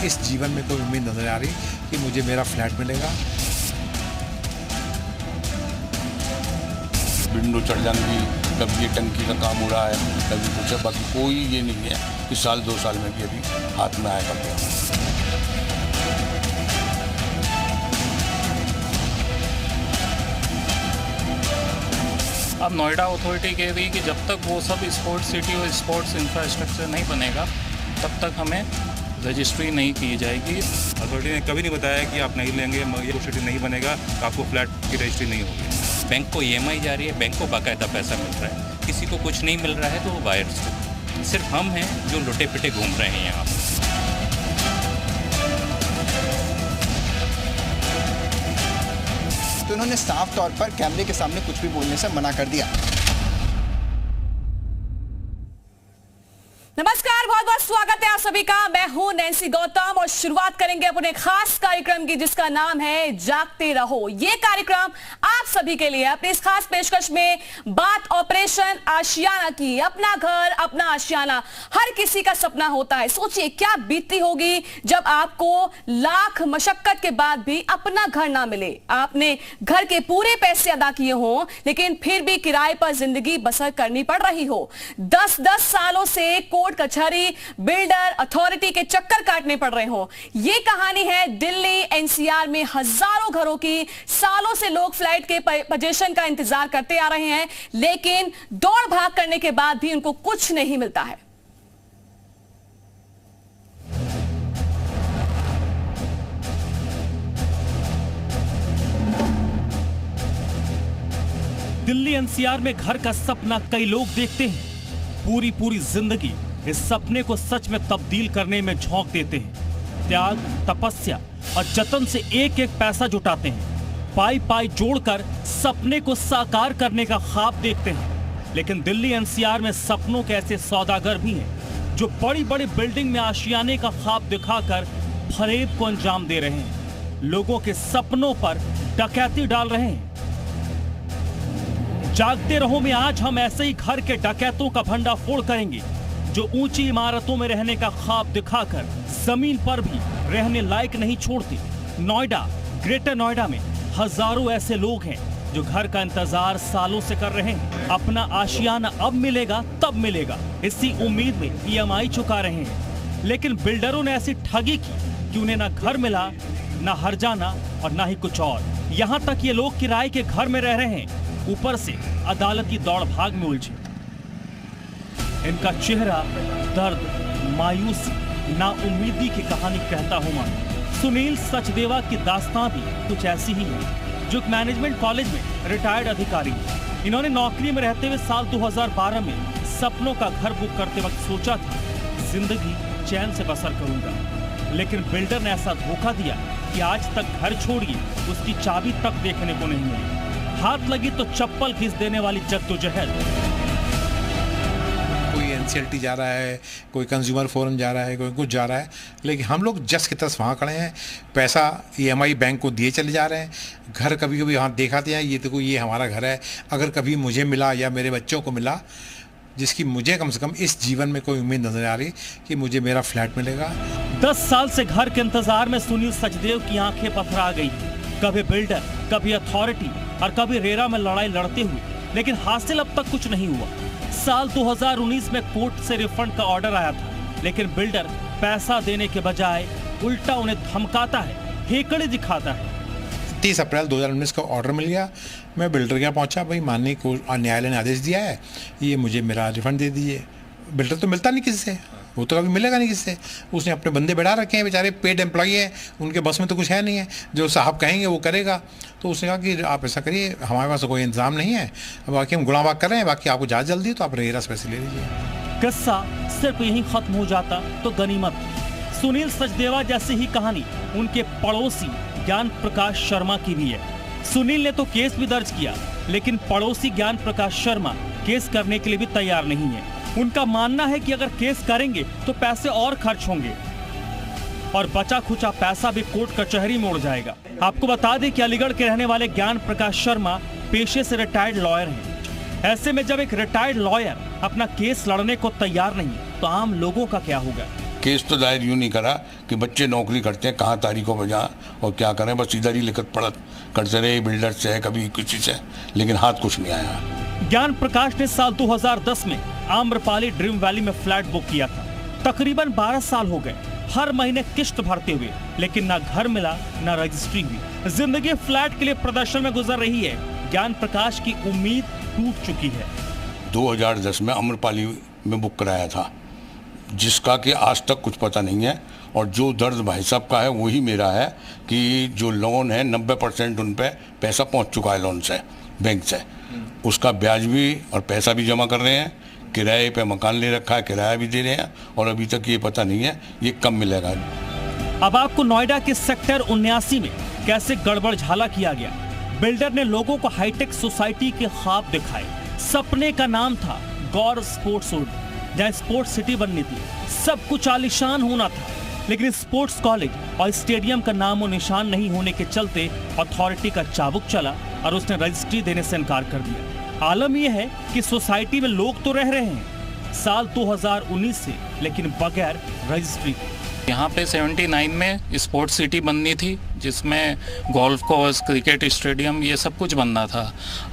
इस जीवन में कोई उम्मीद नजर आ रही कि मुझे मेरा फ्लैट मिलेगा। विंडो चढ़ जाएंगी, कभी ये टंकी का काम हो रहा है, कभी कुछ है, बाकी कोई ये नहीं है कि साल 2 साल में भी अभी हाथ में आएगा क्या। अब नोएडा अथॉरिटी कह रही है कि जब तक वो सब स्पोर्ट्स सिटी और स्पोर्ट्स इंफ्रास्ट्रक्चर नहीं बनेगा तब तक हमें रजिस्ट्री नहीं की जाएगी। अथॉरिटी ने कभी नहीं बताया कि आप नहीं लेंगे, ये सिटी नहीं बनेगा तो आपको फ्लैट की रजिस्ट्री नहीं होगी। बैंक को EMI जा रही है, बैंक को बाकायदा पैसा मिल रहा है, किसी को कुछ नहीं मिल रहा है तो वो बायर्स को। सिर्फ हम हैं जो लुटे पिटे घूम रहे हैं यहाँ पर। तो उन्होंने साफ तौर पर कैमरे के सामने कुछ भी बोलने से मना कर दिया। नमस्कार, बहुत बहुत स्वागत है आप सभी का। मैं हूं नैन्सी गौतम और शुरुआत करेंगे अपने खास कार्यक्रम की जिसका नाम है जागते रहो। ये कार्यक्रम आप सभी के लिए अपनी इस खास पेशकश में बात ऑपरेशन आशियाना की। अपना घर अपना आशियाना हर किसी का सपना होता है। सोचिए क्या बीतती होगी जब आपको लाख मशक्कत के बाद भी अपना घर ना मिले। आपने घर के पूरे पैसे अदा किए हों लेकिन फिर भी किराए पर जिंदगी बसर करनी पड़ रही हो। 10-10 सालों से कोर्ट कचहरी बिल्डर अथॉरिटी के चक्कर काटने पड़ रहे हो। ये कहानी है दिल्ली NCR में हजारों घरों की। सालों से लोग फ्लैट के पोजीशन का इंतजार करते आ रहे हैं लेकिन दौड़ भाग करने के बाद भी उनको कुछ नहीं मिलता है। दिल्ली NCR में घर का सपना कई लोग देखते हैं, पूरी जिंदगी इस सपने को सच में तब्दील करने में झोंक देते हैं। त्याग, तपस्या और जतन से एक एक पैसा जुटाते हैं, पाई जोड़कर सपने को साकार करने का ख्वाब देखते हैं। लेकिन दिल्ली NCR में सपनों के ऐसे सौदागर भी हैं जो बड़ी बिल्डिंग में आशियाने का ख्वाब दिखाकर फरेब को अंजाम दे रहे हैं, लोगों के सपनों पर डकैती डाल रहे हैं। जागते रहो में आज हम ऐसे ही घर के डकैतों का भंडाफोड़ करेंगे जो ऊंची इमारतों में रहने का ख्वाब दिखाकर जमीन पर भी रहने लायक नहीं छोड़ते। नोएडा, ग्रेटर नोएडा में हजारों ऐसे लोग हैं जो घर का इंतजार सालों से कर रहे हैं। अपना आशियाना अब मिलेगा तब मिलेगा, इसी उम्मीद में EMI चुका रहे हैं। लेकिन बिल्डरों ने ऐसी ठगी की कि उन्हें ना घर मिला, ना हर्जाना और ना ही कुछ और। यहाँ तक ये लोग किराए के घर में रह रहे हैं, ऊपर से अदालती दौड़ भाग में उलझे। इनका चेहरा दर्द, मायूसी, नाउम्मीदी की कहानी कहता हूं मानो। सुनील सचदेवा की दास्तां भी कुछ ऐसी ही है, जो मैनेजमेंट कॉलेज में रिटायर्ड अधिकारी हैं। इन्होंने नौकरी में रहते हुए साल 2012 में सपनों का घर बुक करते वक्त सोचा था जिंदगी चैन से बसर करूंगा, लेकिन बिल्डर ने ऐसा धोखा दिया कि आज तक घर छोड़िए उसकी चाबी तक देखने को नहीं मिली। हाथ लगी तो चप्पल घिस देने वाली जद्दोजहद। कोई NCLT जा रहा है, कोई कंज्यूमर फोरम जा रहा है, कोई कुछ जा रहा है, लेकिन हम लोग जस की तस वहाँ खड़े हैं। पैसा EMI बैंक को दिए चले जा रहे हैं। घर कभी वहाँ दिखाते हैं, ये देखो ये हमारा घर है। अगर कभी मुझे मिला या मेरे बच्चों को मिला, जिसकी मुझे कम से कम इस जीवन में कोई उम्मीद नजर आ रही कि मुझे मेरा फ्लैट मिलेगा। 10 साल से घर के इंतजार में सुनील सचदेव की आंखें पथरा गई। कभी बिल्डर, कभी अथॉरिटी और कभी रेरा में लड़ाई लड़ते हुए, लेकिन हासिल अब तक कुछ नहीं हुआ। साल 2019 में कोर्ट से रिफंड का ऑर्डर आया था, लेकिन बिल्डर पैसा देने के बजाय उल्टा उन्हें धमकाता है, हेकड़े दिखाता है। 30 अप्रैल 2019 का ऑर्डर मिल गया। मैं बिल्डर के यहाँ पहुँचा, भाई माननीय न्यायालय ने आदेश दिया है, ये मुझे मेरा रिफंड दे दीजिए। बिल्डर तो मिलता नहीं किसी से, वो तो कभी मिलेगा नहीं किससे। उसने अपने बंदे बैठा रखे हैं, बेचारे पेड एम्प्लॉई हैं, उनके बस में तो कुछ है नहीं है, जो साहब कहेंगे वो करेगा। तो उसने कहा कि आप ऐसा करिए, हमारे पास कोई इंतजाम नहीं है, बाकी हम गुणाभाग कर रहे हैं, बाकी आपको ज़्यादा जल्दी तो आप रेरा से पैसे ले लीजिए। किस्सा सिर्फ यहीं खत्म हो जाता तो गनीमत थी। सुनील सचदेवा जैसी ही कहानी उनके पड़ोसी ज्ञान प्रकाश शर्मा की भी है। सुनील ने तो केस भी दर्ज किया, लेकिन पड़ोसी ज्ञान प्रकाश शर्मा केस करने के लिए भी तैयार नहीं है। उनका मानना है कि अगर केस करेंगे तो पैसे और खर्च होंगे और बचा खुचा पैसा भी कोर्ट कचहरी में उड़ जाएगा। आपको बता दें कि अलीगढ़ के रहने वाले ज्ञान प्रकाश शर्मा पेशे से रिटायर्ड लॉयर हैं। ऐसे में जब एक रिटायर्ड लॉयर अपना केस लड़ने को तैयार नहीं तो आम लोगों का क्या होगा। केस तो दायर यूँ नहीं करा कि बच्चे नौकरी करते हैं कहाँ तारीखों पर जाएं और क्या करें, बस इधर ही लिखत पढ़त करते रहे, बिल्डर से कभी किसी से, लेकिन हाथ कुछ नहीं आया। ज्ञान प्रकाश ने साल 2010 में आम्रपाली ड्रीम वैली में फ्लैट बुक किया था। तकरीबन 12 साल हो गए हर महीने किश्त भरते हुए, लेकिन ना घर मिला ना रजिस्ट्री हुई। जिंदगी फ्लैट के लिए प्रदर्शन में गुजर रही है। ज्ञान प्रकाश की उम्मीद टूट चुकी है। 2010 में आम्रपाली में बुक कराया था, जिसका कि आज तक कुछ पता नहीं है, और जो दर्द भाई साहब का है वही मेरा है कि जो लोन है 90% उन पे पैसा पहुंच चुका है लोन से, बैंक से, उसका ब्याज भी और पैसा भी जमा कर रहे हैं, किराए पे मकान ले रखा है, किराया भी दे रहे हैं, और अभी तक ये पता नहीं है ये कब मिलेगा। अब आपको नोएडा के सेक्टर 79 में कैसे गड़बड़ झाला किया गया। बिल्डर ने लोगों को हाईटेक सोसाइटी के ख्वाब दिखाए। सपने का नाम था गौर स्पोर्ट्स वुड, जहाँ स्पोर्ट्स सिटी बननी थी, सब कुछ आलीशान होना था, लेकिन स्पोर्ट्स कॉलेज और स्टेडियम का नामो निशान नहीं होने के चलते अथॉरिटी का चाबुक चला और उसने रजिस्ट्री देने से इनकार कर दिया। आलम यह है कि सोसाइटी में लोग तो रह रहे हैं साल 2019 से, लेकिन बगैर रजिस्ट्री। यहाँ पे 79 में स्पोर्ट्स सिटी बननी थी, जिसमें गोल्फ कोर्स, क्रिकेट स्टेडियम, ये सब कुछ बनना था।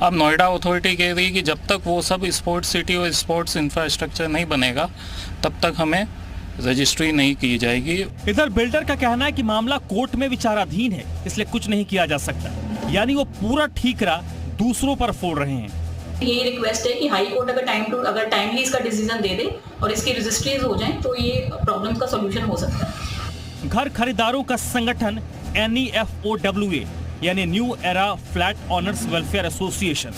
अब नोएडा अथॉरिटी कह रही है कि जब तक वो सब स्पोर्ट्स सिटी और स्पोर्ट्स इंफ्रास्ट्रक्चर नहीं बनेगा तब तक हमें रजिस्ट्री नहीं की जाएगी। इधर बिल्डर का कहना है कि मामला कोर्ट में विचाराधीन है, इसलिए कुछ नहीं किया जा सकता। यानी वो पूरा ठीकरा दूसरों पर फोड़ रहे हैं। ये रिक्वेस्ट है कि हाई कोर्ट अगर टाइमली इसका डिसीजन दे दे और इसकी रजिस्ट्रीज हो जाएं तो ये प्रॉब्लम का सॉल्यूशन हो सकता है। घर खरीदारों का संगठन NEFOWA यानी new era flat honours welfare association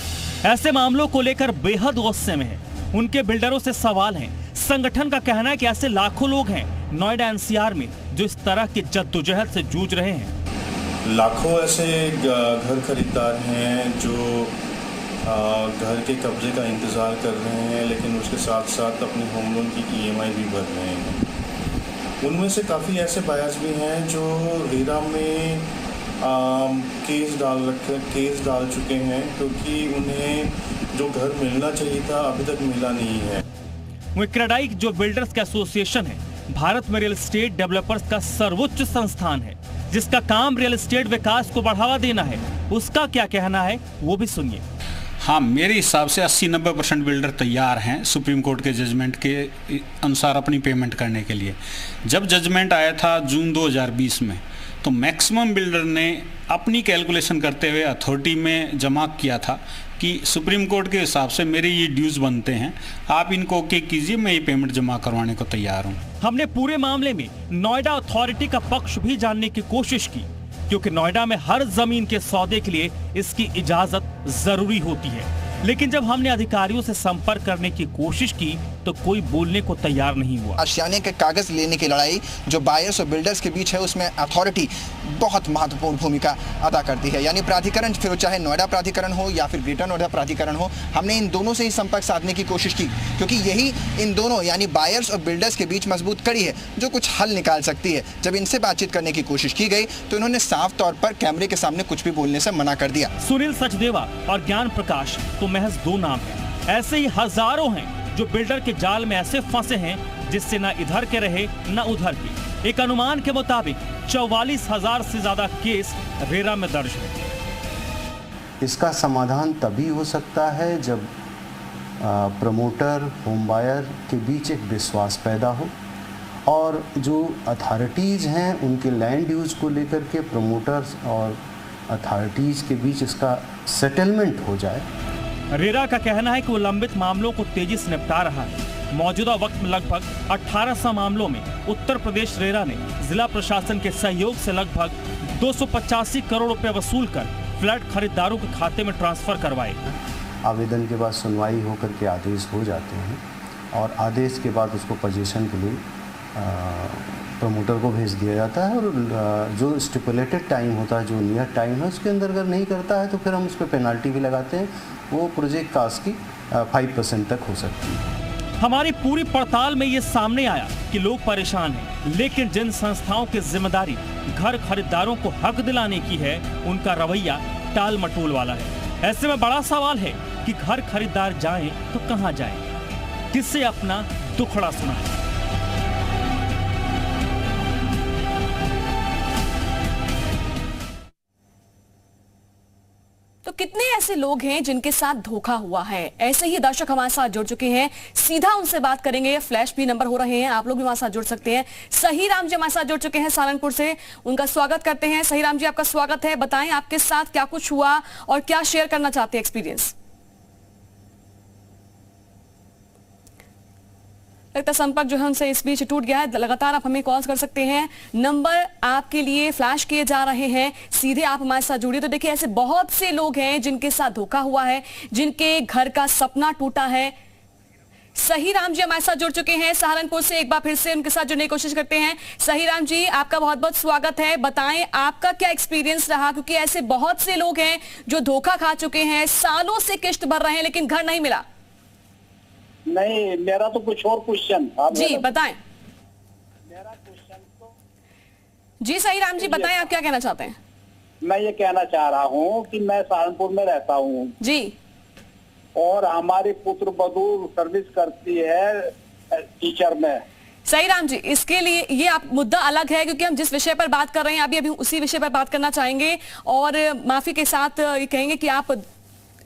ऐसे मामलों को लेकर बेहद गुस्से में है। उनके बिल्डरों से सवाल है। संगठन का कहना है कि ऐसे लाखों लोग हैं नोएडा NCR में जो इस तरह के जद्दोजहद से जूझ रहे हैं। लाखों ऐसे घर खरीदार हैं जो घर के कब्जे का इंतज़ार कर रहे हैं, लेकिन उसके साथ साथ अपने होम लोन की EMI भी भर रहे हैं। उनमें से काफ़ी ऐसे बायर्स भी हैं जो रेरा में केस डाल चुके हैं, क्योंकि उन्हें जो घर मिलना चाहिए था अभी तक मिला नहीं है। वहीं क्रेडाई जो बिल्डर्स का एसोसिएशन है, भारत में रियल एस्टेट डेवलपर्स का सर्वोच्च संस्थान है, जिसका काम रियल एस्टेट विकास को बढ़ावा देना है। उसका क्या कहना है वो भी सुनिए। हाँ, मेरे हिसाब से 80-90% बिल्डर तैयार हैं सुप्रीम कोर्ट के जजमेंट के अनुसार अपनी पेमेंट करने के लिए। जब जजमेंट आया था जून 2020 में, तो मैक्सिमम बिल्डर ने अपनी कैलकुलेशन करते हुए अथॉरिटी में जमा किया था कि सुप्रीम कोर्ट के हिसाब से मेरे ये ड्यूज बनते हैं, आप इनको ओके कीजिए, मैं ये पेमेंट जमा करवाने को तैयार हूँ। हमने पूरे मामले में नोएडा अथॉरिटी का पक्ष भी जानने की कोशिश की, क्योंकि नोएडा में हर जमीन के सौदे के लिए इसकी इजाजत जरूरी होती है। लेकिन जब हमने अधिकारियों से संपर्क करने की कोशिश की तो कोई बोलने को तैयार नहीं हुआ। आशियाने के कागज लेने की लड़ाई जो बायर्स और बिल्डर्स के बीच है, उसमें अथॉरिटी बहुत महत्वपूर्ण भूमिका अदा करती है। यानी प्राधिकरण, फिर चाहे नोएडा प्राधिकरण हो या फिर ग्रेटर नोएडा प्राधिकरण हो, हमने इन दोनों से ही संपर्क साधने की कोशिश की, क्योंकि यही इन दोनों यानी बायर्स और बिल्डर्स के बीच मजबूत कड़ी है जो कुछ हल निकाल सकती है। जब इनसे बातचीत करने की कोशिश की गई तो इन्होंने साफ तौर पर कैमरे के सामने कुछ भी बोलने से मना कर दिया। सुनील सचदेवा और ज्ञान प्रकाश तो महज दो नाम हैं। ऐसे ही हजारों हैं जो बिल्डर के जाल में ऐसे फंसे हैं जिससे न इधर के रहे न उधर के। एक अनुमान के मुताबिक 44,000 से ज्यादा केस रेरा में दर्ज है। इसका समाधान तभी हो सकता है जब प्रमोटर होम बायर के बीच एक विश्वास पैदा हो और जो अथॉरिटीज़ हैं उनके लैंड यूज को लेकर के प्रमोटर्स और अथॉरिटीज़ के बीच इसका सेटलमेंट हो जाए। रेरा का कहना है कि वो लंबित मामलों को तेजी से निपटा रहा है। मौजूदा वक्त में लगभग 1800 मामलों में उत्तर प्रदेश रेरा ने जिला प्रशासन के सहयोग से लगभग 285 करोड़ रुपए वसूल कर फ्लैट खरीदारों के खाते में ट्रांसफर करवाए। आवेदन के बाद सुनवाई होकर के आदेश हो जाते हैं और आदेश के बाद उसको पोजीशन के लिए प्रमोटर को भेज दिया जाता है और जो स्टिपुलेटेड टाइम होता है, जो नियर टाइम है, उसके अंदर अगर नहीं करता है तो फिर हम उस पर पेनाल्टी भी लगाते हैं। वो प्रोजेक्ट कास्ट की 5% तक हो सकती है। हमारी पूरी पड़ताल में ये सामने आया कि लोग परेशान हैं, लेकिन जिन संस्थाओं की जिम्मेदारी घर खरीदारों को हक दिलाने की है, उनका रवैया टाल मटोल वाला है। ऐसे में बड़ा सवाल है कि घर खरीदार जाएं तो कहां जाएं, किससे अपना दुखड़ा सुनाएं। ऐसे लोग हैं जिनके साथ धोखा हुआ है? ऐसे ही दर्शक हमारे साथ जुड़ चुके हैं, सीधा उनसे बात करेंगे। फ्लैश भी नंबर हो रहे हैं, आप लोग भी हमारे साथ जुड़ सकते हैं। सही राम जी हमारे साथ जुड़ चुके हैं सहारनपुर से, उनका स्वागत करते हैं। सही राम जी, आपका स्वागत है। बताएं आपके साथ क्या कुछ हुआ और क्या शेयर करना चाहते हैं एक्सपीरियंस? लगता संपर्क जो है उनसे इस बीच टूट गया है। लगातार आप हमें कॉल कर सकते हैं, नंबर आपके लिए फ्लैश किए जा रहे हैं, सीधे आप हमारे साथ जुड़िए। तो देखिए, ऐसे बहुत से लोग हैं जिनके साथ धोखा हुआ है, जिनके घर का सपना टूटा है। सही राम जी हमारे साथ जुड़ चुके हैं सहारनपुर से, एक बार फिर से उनके साथ जुड़ने की कोशिश करते हैं। सही राम जी, आपका बहुत बहुत स्वागत है। बताएं आपका क्या एक्सपीरियंस रहा, क्योंकि ऐसे बहुत से लोग हैं जो धोखा खा चुके हैं, सालों से किश्त भर रहे हैं लेकिन घर नहीं मिला। नहीं, मेरा तो कुछ और क्वेश्चन जी, बताएं। मेरा क्वेश्चन तो जी सही राम जी, बताएं आप क्या कहना चाहते हैं? मैं ये कहना चाह रहा हूँ कि मैं सहारनपुर में रहता हूँ जी, और हमारी पुत्र वधू सर्विस करती है टीचर में। सही राम जी, इसके लिए ये आप मुद्दा अलग है, क्योंकि हम जिस विषय पर बात कर रहे हैं अभी उसी विषय पर बात करना चाहेंगे और माफी के साथ ये कहेंगे कि आप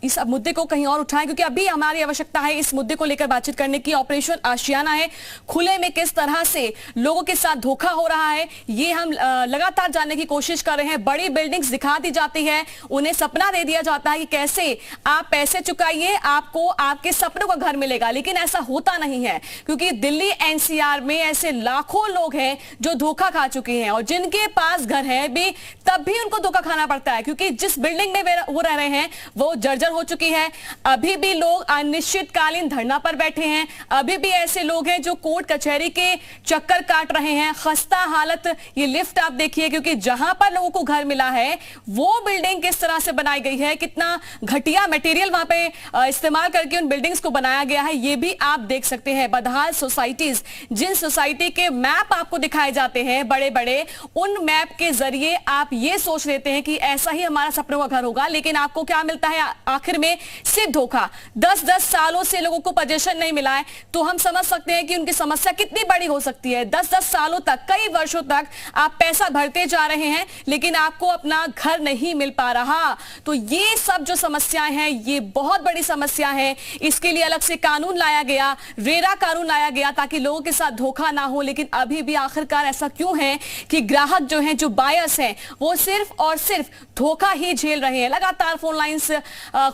इस मुद्दे को कहीं और उठाएं, क्योंकि अभी हमारी आवश्यकता है इस मुद्दे को लेकर बातचीत करने की। ऑपरेशन आशियाना है, खुले में किस तरह से लोगों के साथ धोखा हो रहा है ये हम लगातार जानने की कोशिश कर रहे हैं। बड़ी बिल्डिंग्स दिखा दी जाती है, उन्हें सपना दे दिया जाता है कि कैसे आप पैसे चुकाइए, आपको आपके सपनों का घर मिलेगा, लेकिन ऐसा होता नहीं है, क्योंकि दिल्ली एनसीआर में ऐसे लाखों लोग हैं जो धोखा खा चुके हैं और जिनके पास घर है भी तब भी उनको धोखा खाना पड़ता है, क्योंकि जिस बिल्डिंग में वो रह रहे हैं वो जर्जर हो चुकी है। अभी भी लोग अनिश्चितकालीन धरना पर बैठे हैं, अभी भी ऐसे लोग हैं जो कोर्ट कचहरी के चक्कर काट रहे हैं। खस्ता हालत ये लिफ्ट आप देखिए, क्योंकि जहां पर लोगों को घर मिला है वो बिल्डिंग किस तरह से बनाई गई है, कितना घटिया मटेरियल वहां पे इस्तेमाल करके उन बिल्डिंग्स को बनाया गया है, ये भी आप देख सकते हैं। बदहाल सोसाइटीज, जिन सोसाइटी के मैप आपको दिखाए जाते हैं बड़े बड़े, उन मैप के जरिए आप ये सोच लेते हैं कि ऐसा ही हमारा सपनों का घर होगा, लेकिन आपको क्या मिलता है आखिर में? सिर्फ धोखा। 10-10 सालों से लोगों को पोजीशन नहीं मिला है, तो हम समझ सकते हैं कि उनकी समस्या कितनी बड़ी हो सकती है। 10-10 सालों तक, कई वर्षों तक आप पैसा भरते जा रहे हैं लेकिन आपको अपना घर नहीं मिल पा रहा। तो ये सब जो समस्याएं हैं ये बहुत बड़ी समस्या है। इसके लिए अलग से कानून लाया गया, रेरा कानून लाया गया, ताकि लोगों के साथ धोखा ना हो। लेकिन अभी भी आखिरकार ऐसा क्यों है कि ग्राहक जो हैं, जो बायर्स हैं, वो सिर्फ और सिर्फ धोखा ही झेल रहे हैं। लगातार फोन लाइंस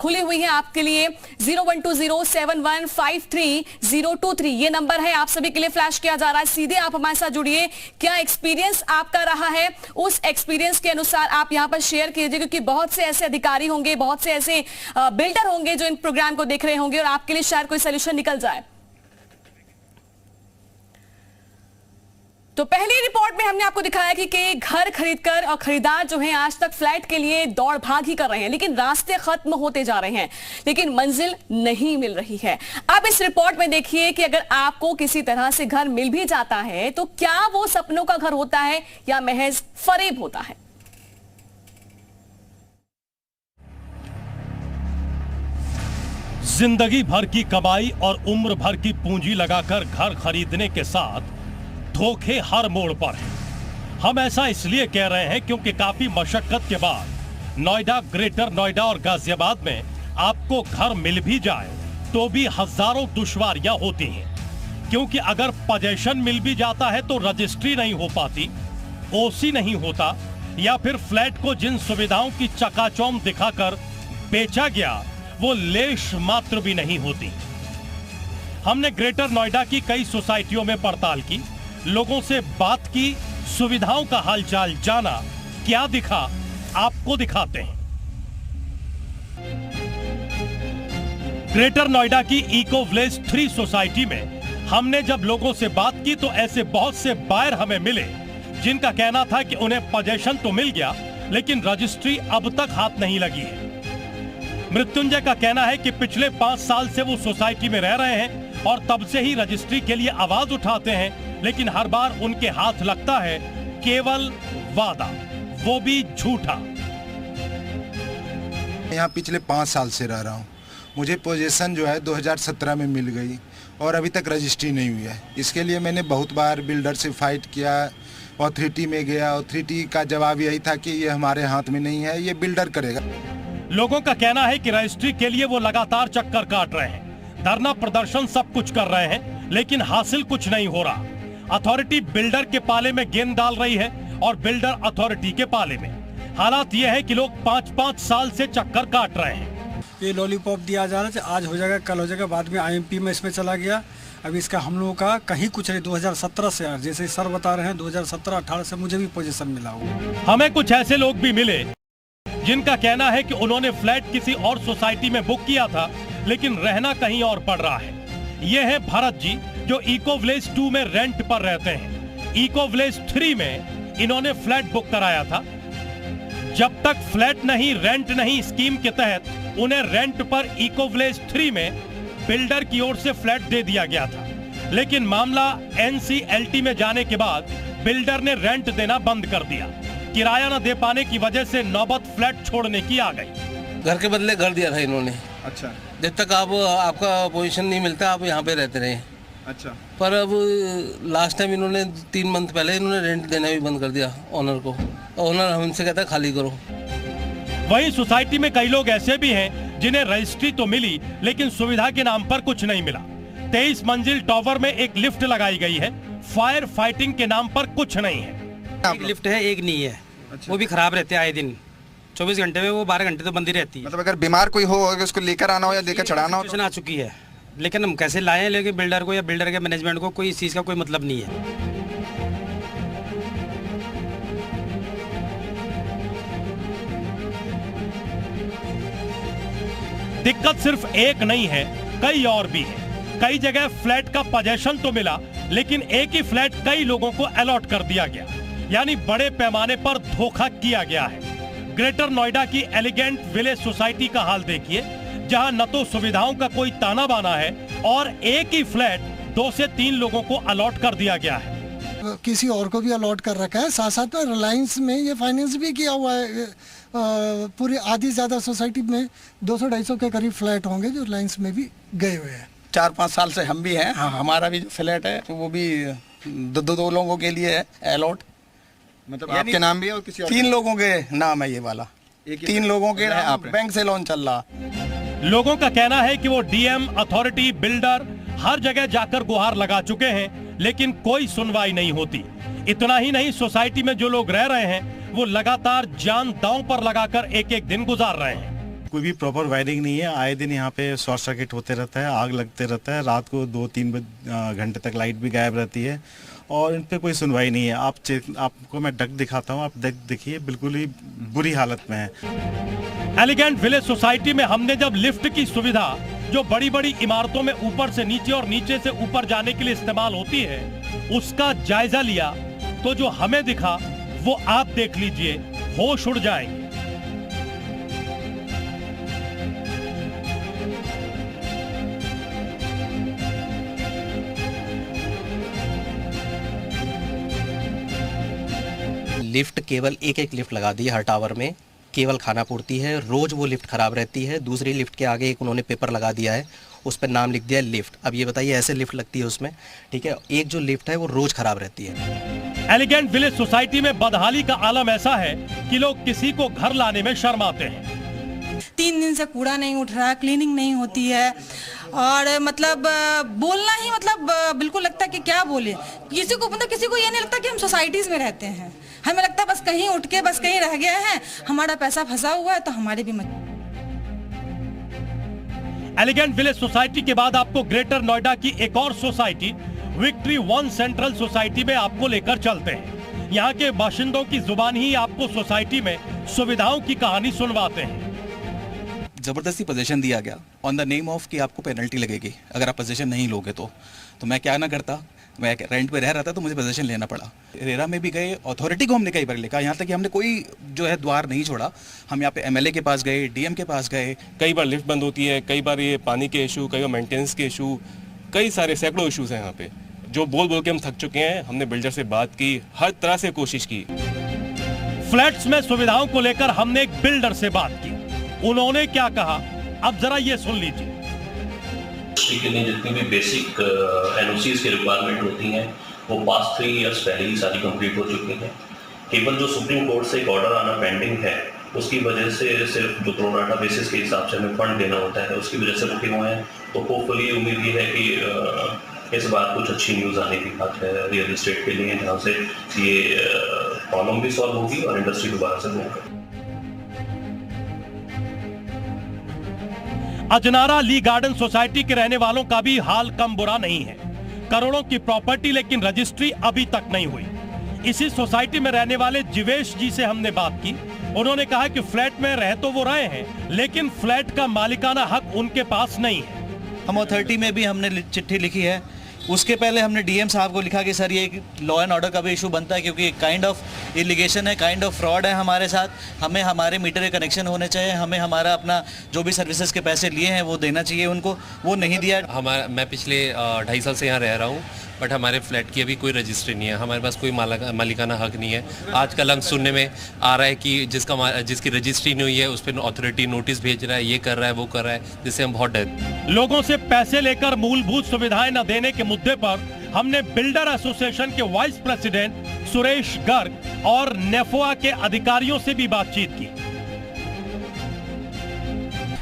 खुली हुई है आपके लिए। 0120715303 ये नंबर है, आप सभी के लिए फ्लैश किया जा रहा है। सीधे आप हमारे साथ जुड़िए, क्या एक्सपीरियंस आपका रहा है, उस एक्सपीरियंस के अनुसार आप यहां पर शेयर कीजिए, क्योंकि बहुत से ऐसे अधिकारी होंगे, बहुत से ऐसे बिल्डर होंगे जो इन प्रोग्राम को देख रहे होंगे और आपके लिए शायद कोई सोल्यूशन निकल जाए। तो पहली रिपोर्ट में हमने आपको दिखाया कि घर खरीदकर और खरीदार जो हैं आज तक फ्लैट के लिए दौड़ भाग ही कर रहे हैं, लेकिन रास्ते खत्म होते जा रहे हैं, लेकिन मंजिल नहीं मिल रही है। अब इस रिपोर्ट में देखिए कि अगर आपको किसी तरह से घर मिल भी जाता है तो क्या वो सपनों का घर होता है या महज फरेब होता है। जिंदगी भर की कमाई और उम्र भर की पूंजी लगाकर घर खरीदने के साथ धोखे हर मोड़ पर हैं। हम ऐसा इसलिए कह रहे हैं क्योंकि काफी मशक्कत के बाद नोएडा, ग्रेटर नोएडा और गाजियाबाद में आपको घर मिल भी जाए तो भी हजारों दुश्वारियां होती हैं, क्योंकि अगर पोजीशन मिल भी जाता है तो रजिस्ट्री नहीं हो पाती, ओसी नहीं होता, या फिर फ्लैट को जिन सुविधाओं की चकाचौंध दिखाकर बेचा गया वो लेश मात्र भी नहीं होती। हमने ग्रेटर नोएडा की कई सोसाइटियों में पड़ताल की, लोगों से बात की, सुविधाओं का हालचाल जाना, क्या दिखा आपको दिखाते हैं। ग्रेटर नोएडा की इको विलेज 3 सोसाइटी में हमने जब लोगों से बात की तो ऐसे बहुत से बायर हमें मिले जिनका कहना था कि उन्हें पोजीशन तो मिल गया लेकिन रजिस्ट्री अब तक हाथ नहीं लगी है। मृत्युंजय का कहना है कि पिछले 5 साल से वो सोसाइटी में रह रहे हैं और तब से ही रजिस्ट्री के लिए आवाज उठाते हैं, लेकिन हर बार उनके हाथ लगता है केवल वादा, वो भी झूठा। यहाँ पिछले 5 साल से रह रहा हूँ। मुझे पोजीशन जो है 2017 में मिल गई और अभी तक रजिस्ट्री नहीं हुई है। इसके लिए मैंने बहुत बार बिल्डर से फाइट किया, अथॉरिटी में गया। अथॉरिटी का जवाब यही था कि ये हमारे हाथ में नहीं है, ये बिल्डर करेगा। लोगों का कहना है कि रजिस्ट्री के लिए वो लगातार चक्कर काट रहे हैं, धरना प्रदर्शन सब कुछ कर रहे हैं, लेकिन हासिल कुछ नहीं हो रहा। अथॉरिटी बिल्डर के पाले में गेंद डाल रही है और बिल्डर अथॉरिटी के पाले में। हालात ये है कि लोग 5-5 साल से चक्कर काट रहे हैं। ये लॉलीपॉप दिया जा रहा है, आज हो जाएगा, कल हो जाएगा, बाद में IMP में इसमें चला गया। अभी इसका हम लोगों का कहीं कुछ नहीं। 2017 से, जैसे सर बता रहे हैं, 2017-18 से मुझे भी पोजीशन मिला हुआ। हमें कुछ ऐसे लोग भी मिले जिनका कहना है कि उन्होंने फ्लैट किसी और सोसाइटी में बुक किया था, लेकिन रहना कहीं और पड़ रहा है। ये है भरत जी, जो इको विलेज 2 में रेंट पर रहते हैं। इको विलेज 3 में इन्होंने फ्लैट बुक कराया था। जब तक फ्लैट नहीं, रेंट नहीं स्कीम के तहत उन्हें रेंट पर इको विलेज 3 में बिल्डर की ओर से फ्लैट दे दिया गया था, लेकिन मामला NCLT में जाने के बाद बिल्डर ने रेंट देना बंद कर दिया। किराया न दे पाने की वजह से नौबत फ्लैट छोड़ने की आ गई। घर के बदले घर दिया था इन्होंने। अच्छा। जब तक आपका पोजीशन नहीं मिलता, आप यहाँ पे रहते रहे। अच्छा। पर अब लास्ट टाइम इन्होंने 3 मंथ पहले इन्होंने रेंट देना भी बंद कर दिया ओनर को। ओनर हमसे कहता है खाली करो। वहीं सोसाइटी में कई लोग ऐसे भी हैं जिन्हें रजिस्ट्री तो मिली, लेकिन सुविधा के नाम पर कुछ नहीं मिला। 23 मंजिल टावर में एक लिफ्ट लगाई गई है, फायर फाइटिंग के नाम पर कुछ नहीं है। एक लिफ्ट है, एक नहीं है। अच्छा। वो भी खराब रहते हैं आए दिन। 24 घंटे में वो 12 घंटे तो बंद ही रहती है। मतलब अगर बीमार कोई हो, उसको लेकर आना हो या लेकर चढ़ाना हो, आ चुकी है। लेकिन हम कैसे लाए, लेकिन बिल्डर को या बिल्डर के मैनेजमेंट को कोई इस चीज का कोई मतलब नहीं है। दिक्कत सिर्फ एक नहीं है, कई और भी है। कई जगह फ्लैट का पोजीशन तो मिला, लेकिन एक ही फ्लैट कई लोगों को अलॉट कर दिया गया, यानी बड़े पैमाने पर धोखा किया गया है। ग्रेटर नोएडा की एलिगेंट विलेज सोसाइटी का हाल देखिए, जहां न तो सुविधाओं का कोई ताना बाना है और एक ही फ्लैट 2 से 3 लोगों को अलॉट कर दिया गया है। किसी और को भी अलॉट कर रखा है। साथ साथ में रिलायंस में ये फाइनेंस भी किया हुआ है। पूरी आधी ज़्यादा सोसाइटी में 200-250 के करीब फ्लैट होंगे जो रिलायंस में भी गए हुए हैं। 4-5 साल से हम भी हैं। हाँ, हमारा भी जो फ्लैट है वो भी दो लोगों के लिए है अलॉट। मतलब आपके नाम भी है और किसी और? 3 लोगों के नाम है ये वाला। 3 लोगों के बैंक से लोन चल रहा। लोगों का कहना है कि वो DM, अथॉरिटी, बिल्डर हर जगह जाकर गुहार लगा चुके हैं, लेकिन कोई सुनवाई नहीं होती। इतना ही नहीं, सोसाइटी में जो लोग रह रहे हैं वो लगातार जान दांव पर लगाकर एक-एक दिन गुजार रहे हैं। कोई भी प्रॉपर वायरिंग नहीं है। आए दिन यहाँ पे शॉर्ट सर्किट होते रहता है, आग लगते रहता है। रात को 2-3 घंटे तक लाइट भी गायब रहती है और इन पे कोई सुनवाई नहीं है। आपको मैं डक दिखाता हूँ, आप देखिए, बिल्कुल ही बुरी हालत में है। एलिगेंट विलेज सोसाइटी में हमने जब लिफ्ट की सुविधा, जो बड़ी बड़ी इमारतों में ऊपर से नीचे और नीचे से ऊपर जाने के लिए इस्तेमाल होती है, उसका जायजा लिया तो जो हमें दिखा वो आप देख लीजिए, होश उड़ जाएंगे। लिफ्ट केवल एक लिफ्ट लगा दी है हर टावर में, केवल खाना पूर्ति है। रोज वो लिफ्ट खराब रहती है। दूसरी लिफ्ट के आगे एक उन्होंने पेपर लगा दिया है, उस पर नाम लिख दिया है लिफ्ट। अब ये बताइए, ऐसे लिफ्ट लगती है उसमें? ठीक है, एक जो लिफ्ट है वो रोज खराब रहती है। एलिगेंट विलेज सोसाइटी में बदहाली का आलम ऐसा है कि लोग किसी को घर लाने में शर्माते हैं। 3 दिन से कूड़ा नहीं उठ रहा है, क्लीनिंग नहीं होती है और मतलब बोलना ही मतलब बिल्कुल लगता है कि क्या बोले। किसी को ये नहीं लगता कि हम सोसाइटीज में रहते हैं। हमें लगता है बस कहीं उठ के बस कहीं रह गए हैं, हमारा पैसा फंसा हुआ है तो हमारे भी एलिगेंट विलेज सोसाइटी के बाद आपको ग्रेटर नोएडा की एक और सोसाइटी विक्ट्री 1 सेंट्रल सोसाइटी में आपको लेकर चलते हैं। यहाँ के बाशिंदों की जुबान ही आपको सोसाइटी में सुविधाओं की कहानी सुनवाते हैं। जबरदस्ती पोजीशन दिया गया ऑन द नेम ऑफ कि आपको पेनल्टी लगेगी अगर आप पोजीशन नहीं लोगे तो मैं क्या ना करता, मैं रेंट पे रह रहा था तो मुझे पोजीशन लेना पड़ा। रेरा में भी गए, अथॉरिटी को हमने कई बार लिखा, यहाँ तक कि हमने कोई जो है द्वार नहीं छोड़ा। हम यहाँ पे MLA के पास गए, DM के पास गए। कई बार लिफ्ट बंद होती है, कई बार ये पानी के इशू, कई बार मेंटेनेंस के इशू, कई सारे सैकड़ों इशूज़ हैं यहाँ पे, जो बोल बोल के हम थक चुके हैं। हमने बिल्डर से बात की, हर तरह से कोशिश की। फ्लैट्स में सुविधाओं को लेकर हमने एक बिल्डर से बात की, उन्होंने क्या कहा अब जरा ये सुन लीजिए। के लिए जितनी भी बेसिक NOCs की रिक्वायरमेंट होती हैं वो पास्ट 3 इयर्स पहले ही सारी कंप्लीट हो चुकी हैं। केवल जो सुप्रीम कोर्ट से एक ऑर्डर आना पेंडिंग है उसकी वजह से सिर्फ जो प्रोराटा बेसिस के हिसाब से हमें फंड देना होता है उसकी वजह से रुके हुए हैं। तो होपफुली उम्मीद ये है कि इस बार कुछ अच्छी न्यूज़ आने की बात है रियल एस्टेट के लिए, जहाँ से ये प्रॉब्लम भी सॉल्व होगी और इंडस्ट्री दोबारा से ग्रो करेगी। अजनारा ली गार्डन सोसाइटी के रहने वालों का भी हाल कम बुरा नहीं है। करोड़ों की प्रॉपर्टी लेकिन रजिस्ट्री अभी तक नहीं हुई। इसी सोसाइटी में रहने वाले जीवेश जी से हमने बात की। उन्होंने कहा कि फ्लैट में रह तो वो रहे हैं लेकिन फ्लैट का मालिकाना हक उनके पास नहीं है। हम अथॉरिटी में भी हमने चिट्ठी लिखी है, उसके पहले हमने डीएम साहब को लिखा कि सर ये लॉ एंड ऑर्डर का भी इशू बनता है क्योंकि काइंड ऑफ इलीगेशन है, काइंड ऑफ फ्रॉड है हमारे साथ। हमें हमारे मीटर के कनेक्शन होने चाहिए, हमें हमारा अपना जो भी सर्विसेज के पैसे लिए हैं वो देना चाहिए उनको, वो नहीं दिया। मैं पिछले 2.5 साल से यहाँ रह रहा हूँ बट हमारे फ्लैट की अभी कोई रजिस्ट्री नहीं है, हमारे पास कोई मालिकाना हक नहीं है। आजकल हम सुनने में आ रहा है कि जिसकी रजिस्ट्री नहीं हुई है उस पर अथॉरिटी नोटिस भेज रहा है, ये कर रहा है वो कर रहा है, जिससे हम बहुत डर। लोगों से पैसे लेकर मूलभूत सुविधाएं न देने के मुद्दे पर हमने बिल्डर एसोसिएशन के वाइस प्रेसिडेंट सुरेश गर्ग और नेफोआ के अधिकारियों से भी बातचीत की।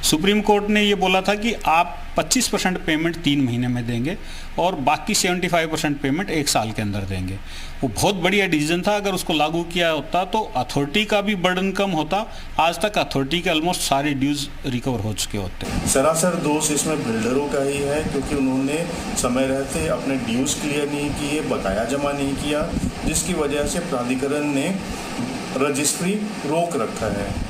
सुप्रीम कोर्ट ने ये बोला था कि आप 25% पेमेंट 3 महीने में देंगे और बाकी 75% पेमेंट 1 साल के अंदर देंगे। वो बहुत बढ़िया डिसीजन था। अगर उसको लागू किया होता तो अथॉरिटी का भी बर्डन कम होता। आज तक अथॉरिटी के ऑलमोस्ट सारे ड्यूज रिकवर हो चुके होते। सरासर दोष इसमें बिल्डरों का ही है क्योंकि उन्होंने समय रहते अपने ड्यूज क्लियर नहीं किए, बकाया जमा नहीं किया, जिसकी वजह से प्राधिकरण ने रजिस्ट्री रोक रखा है।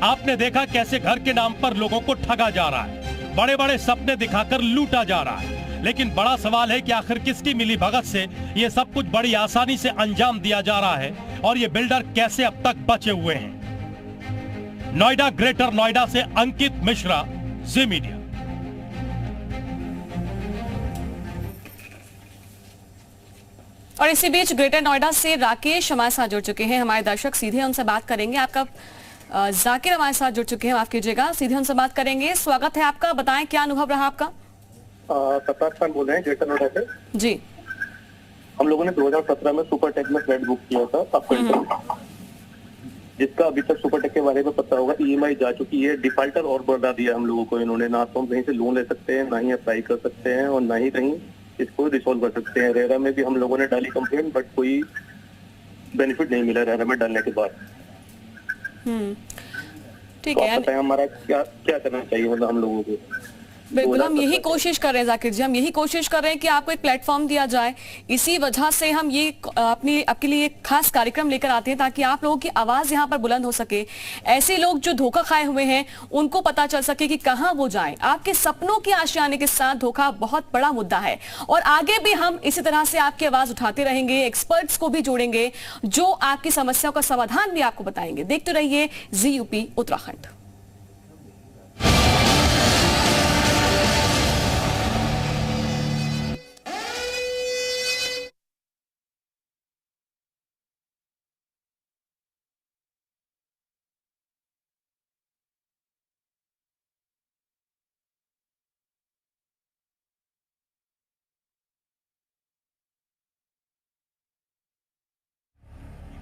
आपने देखा कैसे घर के नाम पर लोगों को ठगा जा रहा है, बड़े बड़े सपने दिखाकर लूटा जा रहा है। लेकिन बड़ा सवाल है कि आखिर किसकी मिलीभगत से ये सब कुछ बड़ी आसानी से अंजाम दिया जा रहा है और ये बिल्डर कैसे अब तक बचे हुए हैं। नोएडा, ग्रेटर नोएडा से अंकित मिश्रा, जी मीडिया। और इसी बीच ग्रेटर नोएडा से राकेश हमारे साथ जुड़ चुके हैं। हमारे दर्शक सीधे उनसे बात करेंगे। आपका जाकिर हमारे साथ जुड़ चुके हैं, माफ कीजिएगा, सीधे उनसे बात करेंगे। स्वागत है आपका, बताएं क्या अनुभव रहा आपका। सत्तार खान बोल रहे हैं ग्रेटर नोएडा से। जी, हम लोगों ने 2017 में सुपरटेक में फ्लैट बुक किया था, जिसका अभी तक सुपरटेक के बारे में पता होगा ईएमआई जा चुकी है। डिफाल्टर और बढ़ा दिया हम लोगों को इन्होंने। ना तो हम कहीं से लोन ले सकते हैं, ना ही अप्लाई कर सकते हैं और ना ही कहीं इसको रिसोल्व कर सकते हैं। रेरा में भी हम लोगों ने डाली कंप्लेंट बट कोई बेनिफिट नहीं मिला रेरा में डालने के बाद। ठीक है, तो हमारा क्या करना चाहिए मतलब हम लोगों को। बिल्कुल हम यही कोशिश कर रहे हैं जाकिर जी, हम यही कोशिश कर रहे हैं कि आपको एक प्लेटफॉर्म दिया जाए। इसी वजह से हम ये आपके लिए एक खास कार्यक्रम लेकर आते हैं ताकि आप लोगों की आवाज यहाँ पर बुलंद हो सके। ऐसे लोग जो धोखा खाए हुए हैं उनको पता चल सके कि कहाँ वो जाएं। आपके सपनों की आशियाने के साथ धोखा बहुत बड़ा मुद्दा है और आगे भी हम इसी तरह से आपकी आवाज उठाते रहेंगे, एक्सपर्ट्स को भी जोड़ेंगे जो आपकी समस्याओं का समाधान भी आपको बताएंगे। देखते रहिए जी यूपी उत्तराखंड।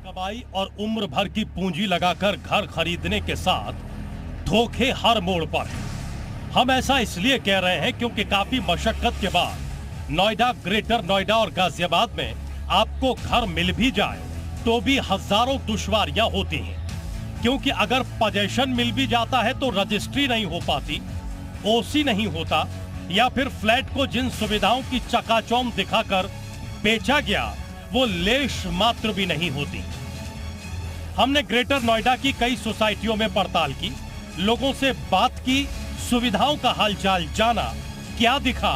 कमाई और उम्र भर की पूंजी लगाकर घर खरीदने के साथ धोखे हर मोड़ पर है। हम ऐसा इसलिए कह रहे हैं क्योंकि काफी मशक्कत के बाद नोएडा, ग्रेटर नोएडा और गाजियाबाद में आपको घर मिल भी जाए तो भी हजारों दुश्वारियां होती हैं। क्योंकि अगर पोजीशन मिल भी जाता है तो रजिस्ट्री नहीं हो पाती, ओसी नहीं होता या फिर फ्लैट को जिन सुविधाओं की चकाचौंध दिखाकर बेचा गया वो लेश मात्र भी नहीं होती। हमने ग्रेटर नोएडा की कई सोसाइटियों में पड़ताल की, लोगों से बात की, सुविधाओं का हालचाल जाना। क्या दिखा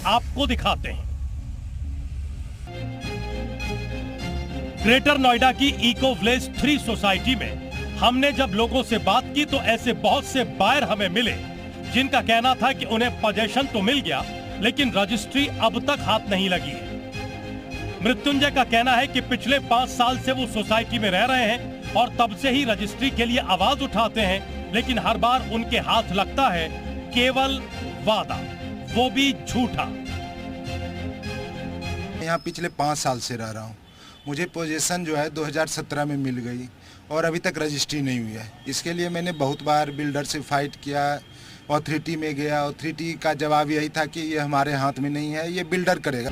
आपको दिखाते हैं। ग्रेटर नोएडा की इको विलेज 3 सोसाइटी में हमने जब लोगों से बात की तो ऐसे बहुत से बायर हमें मिले जिनका कहना था कि उन्हें पोजीशन तो मिल गया लेकिन रजिस्ट्री अब तक हाथ नहीं लगी है। मृत्युंजय का कहना है कि पिछले 5 साल से वो सोसाइटी में रह रहे हैं और तब से ही रजिस्ट्री के लिए आवाज उठाते हैं लेकिन हर बार उनके हाथ लगता है केवल वादा, वो भी झूठा। यहाँ पिछले 5 साल से रह रहा हूँ। मुझे पोजीशन जो है 2017 में मिल गई और अभी तक रजिस्ट्री नहीं हुई है। इसके लिए मैंने बहुत बार बिल्डर से फाइट किया, अथॉरिटी में गया। अथॉरिटी का जवाब यही था कि ये हमारे हाथ में नहीं है, ये बिल्डर करेगा।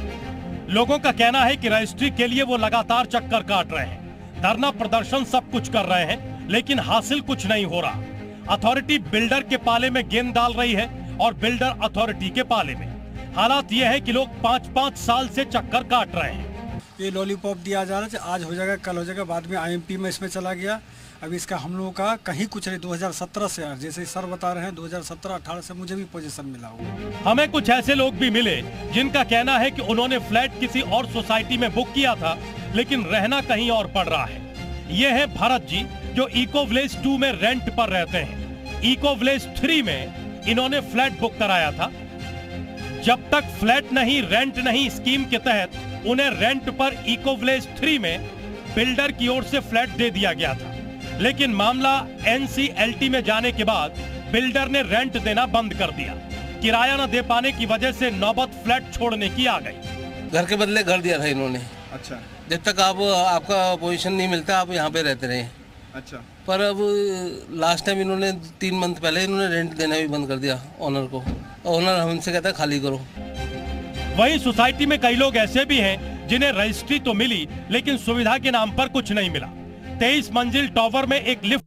लोगों का कहना है कि रजिस्ट्री के लिए वो लगातार चक्कर काट रहे हैं, धरना प्रदर्शन सब कुछ कर रहे हैं, लेकिन हासिल कुछ नहीं हो रहा। अथॉरिटी बिल्डर के पाले में गेंद डाल रही है और बिल्डर अथॉरिटी के पाले में। हालात ये है कि लोग 5-5 साल से चक्कर काट रहे हैं। ये लॉलीपॉप दिया जा रहा है, आज हो जाएगा कल हो जाएगा, बाद में IMP में इसमें चला गया। अभी इसका हम लोगों का कहीं कुछ नहीं, 2017 से जैसे सर बता रहे हैं 2017-18 से मुझे भी पोजीशन मिला हुआ। हमें कुछ ऐसे लोग भी मिले जिनका कहना है कि उन्होंने फ्लैट किसी और सोसाइटी में बुक किया था, लेकिन रहना कहीं और पड़ रहा है। ये है भरत जी, जो इको विलेज 2 में रेंट पर रहते हैं। इको विलेज 3 में इन्होंने फ्लैट बुक कराया था। जब तक फ्लैट नहीं, रेंट नहीं स्कीम के तहत उन्हें रेंट पर इको विलेज 3 में बिल्डर की ओर से फ्लैट दे दिया गया था, लेकिन मामला NCLT में जाने के बाद बिल्डर ने रेंट देना बंद कर दिया। किराया न दे पाने की वजह से नौबत फ्लैट छोड़ने की आ गई। घर के बदले घर दिया था इन्होंने। अच्छा। जब तक आपका पोजीशन नहीं मिलता आप यहाँ पे रहते रहे। अच्छा। पर अब लास्ट टाइम इन्होंने 3 मंथ पहले इन्होंने रेंट देना भी बंद कर दिया ओनर को। ओनर हमसे कहता है खाली करो। वहीं सोसाइटी में कई लोग ऐसे भी हैं जिन्हें रजिस्ट्री तो मिली, लेकिन सुविधा के नाम पर कुछ नहीं मिला। 23 मंजिल टावर में एक लिफ्ट